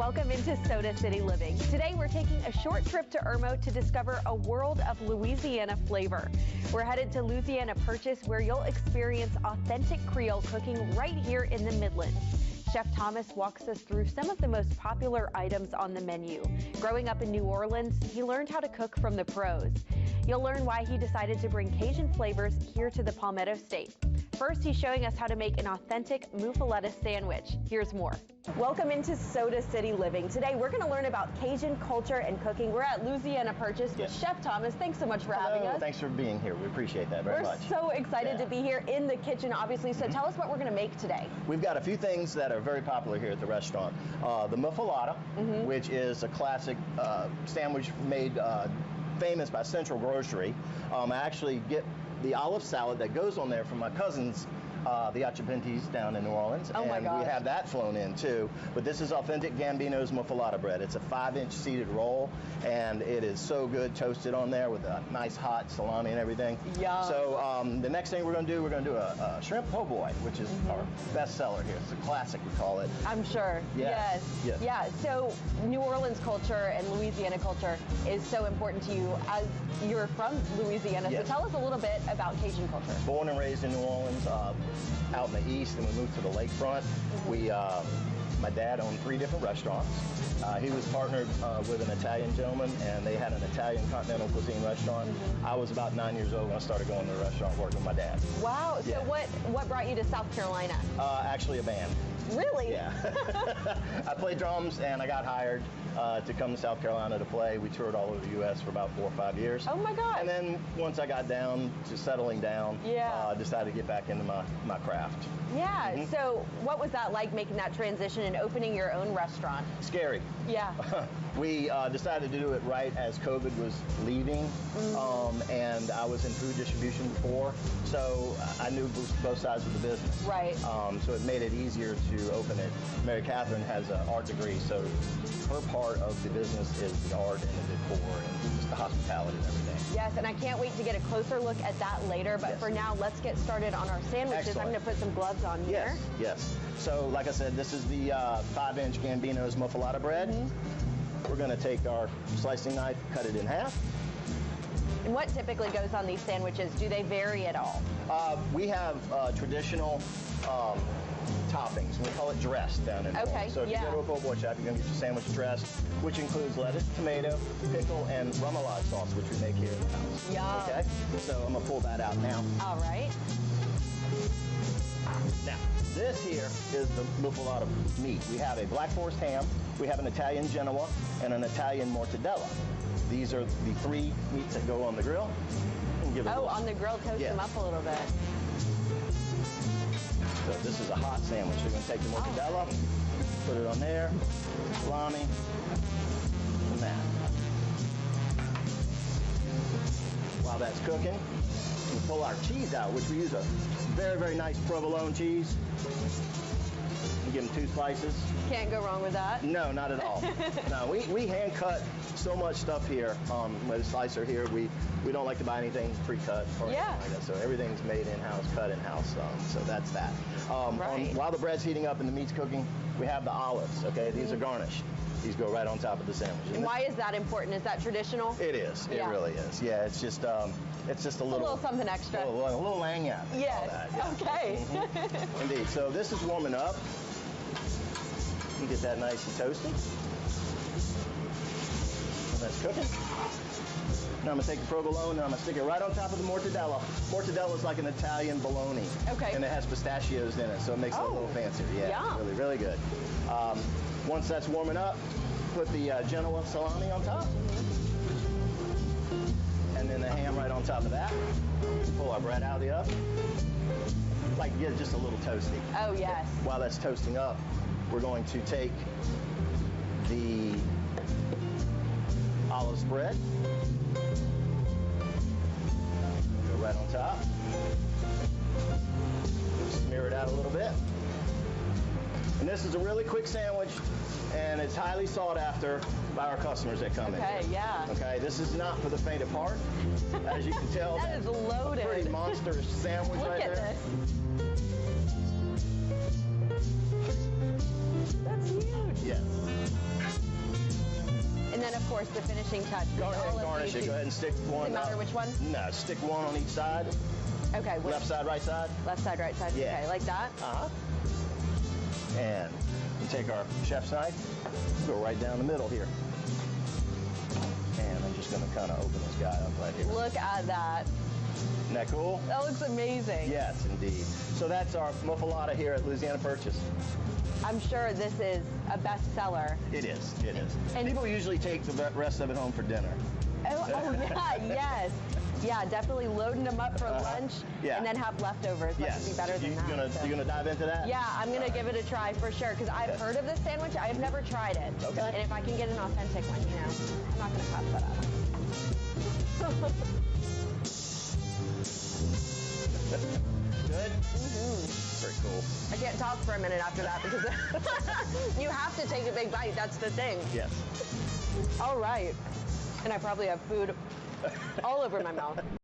Welcome into Soda City Living. Today we're taking a short trip to Irmo to discover a world of Louisiana flavor. We're headed to Luzianna Purchase, where you'll experience authentic Creole cooking right here in the Midlands. Chef Thomas walks us through some of the most popular items on the menu. Growing up in New Orleans, he learned how to cook from the pros. You'll learn why he decided to bring Cajun flavors here to the Palmetto State. First, he's showing us how to make an authentic muffuletta sandwich. Here's more. Welcome into Soda City Living. Today, we're going to learn about Cajun culture and cooking. We're at Luzianna Purchase with Chef Thomas. Thanks so much for having us. Thanks for being here. We appreciate that very much. We're so excited to be here in the kitchen, obviously. So tell us what we're going to make today. We've got a few things that are very popular here at the restaurant. The muffuletta, which is a classic sandwich made famous by Central Grocery. I actually get the olive salad that goes on there from my cousins, the Achapintis down in New Orleans. Oh my gosh. We have that flown in too. But this is authentic Gambino's muffuletta bread. It's a 5-inch seeded roll, and it is so good toasted on there with a nice hot salami and everything. Yum. So the next thing we're going to do a shrimp po' boy, which is our best seller here. It's a classic, we call it. I'm sure. Yes. Yeah. So New Orleans culture and Louisiana culture is so important to you as you're from Louisiana. Yes. So tell us a little bit about Cajun culture. Born and raised in New Orleans, out in the east, and we moved to the lakefront. My dad owned 3 different restaurants. He was partnered with an Italian gentleman, and they had an Italian continental cuisine restaurant. I was about 9 years old when I started going to the restaurant working with my dad. Wow. So what brought you to South Carolina? Actually a band. Really? Yeah. I played drums, and I got hired to come to South Carolina to play. We toured all over the U.S. for about 4 or 5 years. Oh my God. And then once I got down to settling down, decided to get back into my craft. Yeah. So what was that like, making that transition and opening your own restaurant? Scary. Yeah. We decided to do it right as COVID was leaving, and I was in food distribution before, so I knew both sides of the business. Right. So it made it easier to open it. Mary Catherine has an art degree, so her part of the business is the art and the decor and just the hospitality and everything. Yes, and I can't wait to get a closer look at that later, but for now, let's get started on our sandwiches. Excellent. I'm going to put some gloves on here. Yes. So like I said, this is the 5-inch Gambino's muffuletta bread. We're going to take our slicing knife, cut it in half. And what typically goes on these sandwiches? Do they vary at all? We have traditional toppings. We call it dressed down in New Orleans. So if you go to a po' boy shop, you're going to get your sandwich dressed, which includes lettuce, tomato, pickle, and remoulade sauce, which we make here in the house. Yum. Okay? So I'm going to pull that out now. All right. Now, this here is the muffuletta meat. We have a Black Forest ham, we have an Italian Genoa, and an Italian mortadella. These are the 3 meats that go on the grill. On the grill, toast them up a little bit. So this is a hot sandwich. We're going to take the mortadella, put it on there, salami, and that. While that's cooking, we pull our cheese out, which we use a very, very nice provolone cheese. You give them 2 slices. Can't go wrong with that. No, not at all. No, we hand cut so much stuff here with a slicer here. We don't like to buy anything pre-cut or anything like that. So everything's made in-house, cut in-house. So that's that. While the bread's heating up and the meat's cooking, we have the olives. Okay, these are garnished. These go right on top of the sandwich. And why is that important? Is that traditional? It is. It really is. Yeah, it's just a little something extra. A little lagniappe. Yes. Okay. Indeed. So this is warming up. You get that nice and toasty. And that's cooking. Now I'm going to take the provolone and I'm going to stick it right on top of the mortadella. Mortadella is like an Italian bologna. Okay. And it has pistachios in it, so it makes it a little fancier. Yeah, really, really good. Once that's warming up, put the Genoa salami on top. And then the ham right on top of that. Pull our bread out of the oven. Like to get it just a little toasty. Oh, yes. While that's toasting up, we're going to take the olive spread. Go right on top. Smear it out a little bit. And this is a really quick sandwich, and it's highly sought after by our customers that come in here. Okay, this is not for the faint of heart. As you can tell, that is loaded. A pretty monstrous sandwich right there. Look at this. That's huge. Yes. course, the finishing touch. Go ahead and garnish it. Go ahead and stick one. Does it matter which one? No, stick one on each side. Okay. Left side, right side. Left side, right side. Yeah. Okay, like that. And we take our chef's knife, go right down the middle here. And I'm just going to kind of open this guy up right here. Look at that. Isn't that cool? That looks amazing. Yes, indeed. So that's our muffuletta here at Luzianna Purchase. I'm sure this is a bestseller. It is. It is. And people usually take the rest of it home for dinner. Oh yeah, yes. Yeah, definitely loading them up for lunch and then have leftovers. That would be better than that. You're gonna dive into that? Yeah, I'm gonna give it a try for sure because I've heard of this sandwich. I've never tried it. Okay. And if I can get an authentic one, you know, I'm not gonna pass that up. Good? Very cool. I can't talk for a minute after that because you have to take a big bite. That's the thing. Yes. All right. And I probably have food all over my mouth.